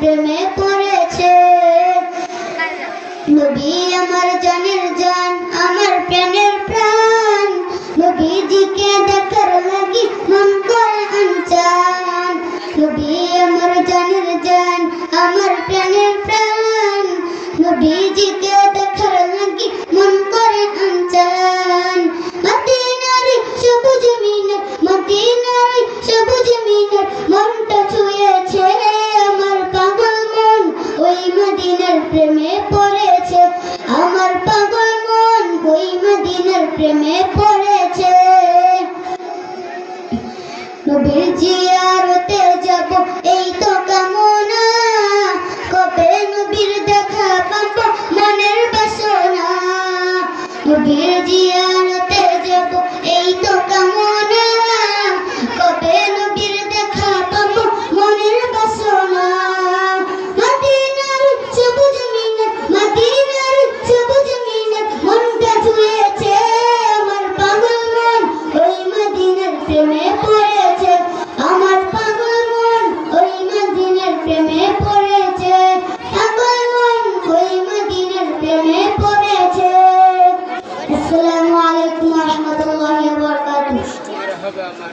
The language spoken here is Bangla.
প্রেমে পড়েছে। নবী আমার জানের জান, আমার প্রাণের প্রাণ, নবীজিকে দেখার লাগি মন করে আনচান। নবী আমার জানের জান, আমার প্রাণের প্রাণ, নবীজিকে দেখার লাগি মন করে আনচান। মদিনার সবুজ মিনার, মদিনার সবুজ মিনার মনটা ছুঁয়েছে আমার পাগল মন, ওই মদিনার প্রেমে পড়েছে। আমার পাগল মন ওই মদিনার প্রেমে পড়েছে। নবীর জিয়ারতে যাব এই তো কামনা, কবে নবীর দেখা পাব মনের বাসনা। নবীর জিয়ারতে যাব এই তো কামনা, কবে নবীর দেখা পাব মনের বাসনা। মদিনার সবুজ মিনার, মদিনার সবুজ মিনার মনটা ছুঁয়েছে আমার পাগল মন, ওই মদিনার প্রেমে পড়েছে। আমার পাগল মন ওই মদিনার প্রেমে পড়েছে। পাগল মন ওই মদিনার প্রেমে পড়েছে। আসসালামু আলাইকুম ওয়া রাহমাতুল্লাহি ওয়া বারাকাতুহু।